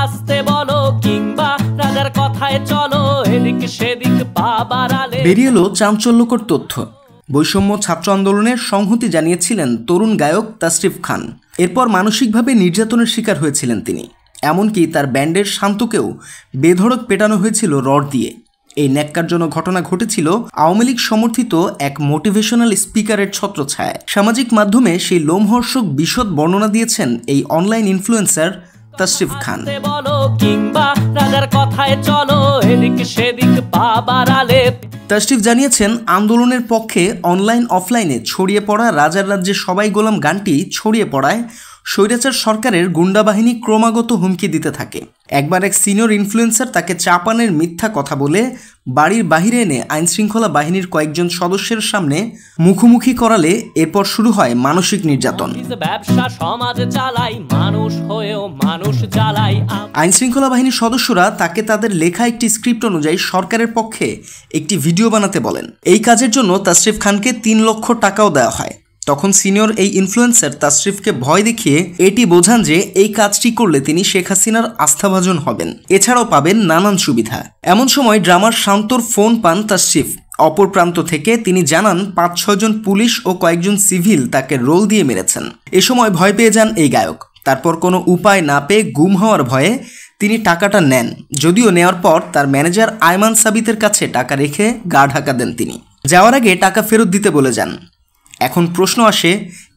আসতে বলো কিংবা রাজার কথায় চলো এদিক সেদিক বাবার আলে। বেরিয়ে এলো চাঞ্চল্যকর তথ্য। বৈষম্য ছাত্র আন্দোলনের সংহতি জানিয়েছিলেন তরুণ গায়ক তাশরিফ খান। এরপর মানসিকভাবে নির্যাতনের শিকার হয়েছিলেন তিনি। এমনকি তার ব্যান্ডের শান্তকেও বেধড়ক পেটানো হয়েছিল রড দিয়ে। এই ন্যাক্কারজনক ঘটনা ঘটেছিল আওয়ামী লীগ সমর্থিত এক মোটিভেশনাল স্পিকারের ছত্রছায়ায়। সামাজিক মাধ্যমে সেই লোমহর্ষক বিশদ বর্ণনা দিয়েছেন এই অনলাইন ইনফ্লুয়েন্সার তাশরিফ খান। তাশরিফ জানিয়েছেন, আন্দোলনের পক্ষে অনলাইন অফলাইনে ছড়িয়ে পড়া রাজার রাজ্যে সবাই গোলাম গানটি ছড়িয়ে পড়ায় স্বৈরাচার সরকারের গুন্ডা বাহিনী ক্রমাগত হুমকি দিতে থাকে। একবার এক সিনিয়র ইনফ্লুয়েন্সার তাকে চাপানের মিথ্যা কথা বলে বাড়ির বাহিরে এনে আইনশৃঙ্খলা বাহিনীর কয়েকজন সদস্যের সামনে মুখোমুখি করালে এরপর শুরু হয় মানসিক নির্যাতন। আইনশৃঙ্খলা বাহিনীর সদস্যরা তাকে তাদের লেখা একটি স্ক্রিপ্ট অনুযায়ী সরকারের পক্ষে একটি ভিডিও বানাতে বলেন। এই কাজের জন্য তাশরিফ খানকে ৩ লক্ষ টাকাও দেওয়া হয়। তখন সিনিয়র এই ইনফ্লুয়েন্সার তাশরিফকে ভয় দেখিয়ে এটি বোঝান যে এই কাজটি করলে তিনি শেখ হাসিনার আস্থাভাজন হবেন, এছাড়াও পাবেন নানান সুবিধা। এমন সময় ড্রামার শান্তর ফোন পান তাশরিফ। অপর প্রান্ত থেকে তিনি জানান ৫-৬ জন পুলিশ ও কয়েকজন সিভিল তাকে রোল দিয়ে মেরেছেন। এ সময় ভয় পেয়ে যান এই গায়ক। তারপর কোনো উপায় না পেয়ে গুম হওয়ার ভয়ে তিনি টাকাটা নেন। যদিও নেওয়ার পর তার ম্যানেজার আয়মান সাবিতের কাছে টাকা রেখে গা ঢাকা দেন তিনি। যাওয়ার আগে টাকা ফেরত দিতে বলে যান। এখন প্রশ্ন আসে,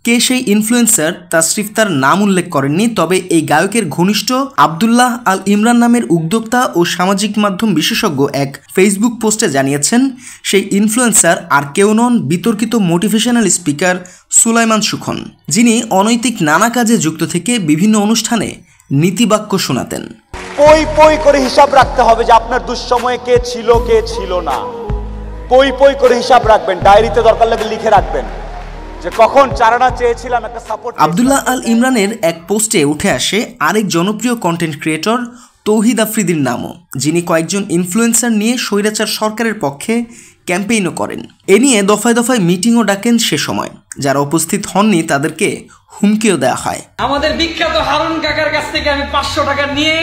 কে সেই ইনফ্লুয়েন্সার? তাশরিফ তার নাম উল্লেখ করেননি, তবে এই গায়কের ঘনিষ্ঠ আব্দুল্লাহ আল ইমরান নামের উদ্যোক্তা ও সামাজিক মাধ্যম বিশেষজ্ঞ এক ফেসবুক পোস্টে জানিয়েছেন, সেই ইনফ্লুয়েন্সার আর কেউ নন বিতর্কিত মোটিভেশনাল স্পিকার সুলাইমান সুখন, যিনি অনৈতিক নানা কাজে যুক্ত থেকে বিভিন্ন অনুষ্ঠানে নীতিবাক্য শোনাতেন। পই পই করে হিসাব রাখতে হবে যে আপনার দুঃসময়ে কে ছিল না। পই পই করে হিসাব রাখবেন, ডায়েরিতে দরকার লাগলে লিখে রাখবেন যে কখন চারানা চেয়েছিলাম একটা সাপোর্ট। আব্দুল্লাহ আল ইমরানের এক পোস্টে উঠে আসে আরেক জনপ্রিয় কন্টেন্ট ক্রিয়েটর তৌহিদ আফ্রিদির নামও, যিনি কয়েকজন ইনফ্লুয়েন্সার নিয়ে স্বৈরাচার সরকারের পক্ষে ক্যাম্পেইনও করেন। এ নিয়ে দফায় দফায় মিটিংও ডাকেন সে সময়। যারা উপস্থিত হননি তাদেরকে হুমকিও দেওয়া হয়। আমাদের বিখ্যাত হারুন কাকার কাছ থেকে আমি 500 টাকা নিয়ে।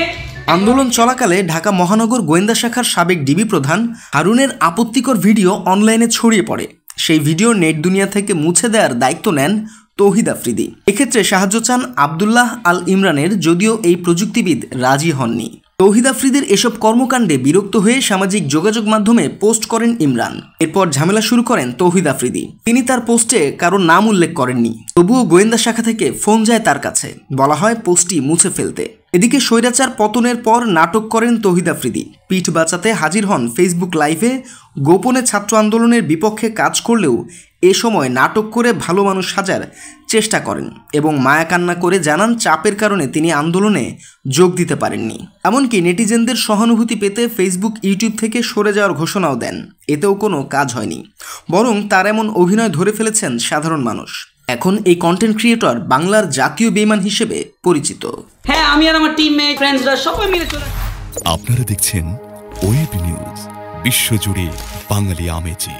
আন্দোলন চলাকালে ঢাকা মহানগর গোয়েন্দা শাখার সাবেক ডিবি প্রধান হারুনের আপত্তিকর ভিডিও অনলাইনে ছড়িয়ে পড়ে। সেই ভিডিও নেট দুনিয়া থেকে মুছে দেওয়ার দায়িত্ব নেন তৌহিদ আফ্রিদি। এক্ষেত্রে সাহায্য চান আব্দুল্লাহ আল ইমরানের, যদিও এই প্রযুক্তিবিদ রাজি হননি। তৌহিদ আফ্রিদির এসব কর্মকাণ্ডে বিরক্ত হয়ে সামাজিক যোগাযোগ মাধ্যমে পোস্ট করেন ইমরান। এরপর ঝামেলা শুরু করেন তৌহিদ আফ্রিদি। তিনি তার পোস্টে কারোর নাম উল্লেখ করেননি, তবুও গোয়েন্দা শাখা থেকে ফোন যায় তার কাছে, বলা হয় পোস্টটি মুছে ফেলতে। এদিকে স্বৈরাচার পতনের পর নাটক করেন তৌহিদ আফ্রিদি। পিঠ বাঁচাতে হাজির হন ফেসবুক লাইভে। গোপনে ছাত্র আন্দোলনের বিপক্ষে কাজ করলেও এ সময় নাটক করে ভালো মানুষ সাজার চেষ্টা করেন এবং মায়া কান্না করে জানান চাপের কারণে তিনি আন্দোলনে যোগ দিতে পারেননি। এমনকি নেটিজেনদের সহানুভূতি পেতে ফেসবুক ইউটিউব থেকে সরে যাওয়ার ঘোষণাও দেন। এতেও কোনো কাজ হয়নি, বরং তার এমন অভিনয় ধরে ফেলেছেন সাধারণ মানুষ। এখন এই কন্টেন্ট ক্রিয়েটর বাংলার জাতীয় বেঈমান হিসেবে পরিচিত। হ্যাঁ, আমি আর আমার টিমমেট ফ্রেন্ডসরা সবাই মিলে চলে। আপনারা দেখছেন ওয়েব নিউজ, বিশ্বজুড়ে বাঙালি আমেজি।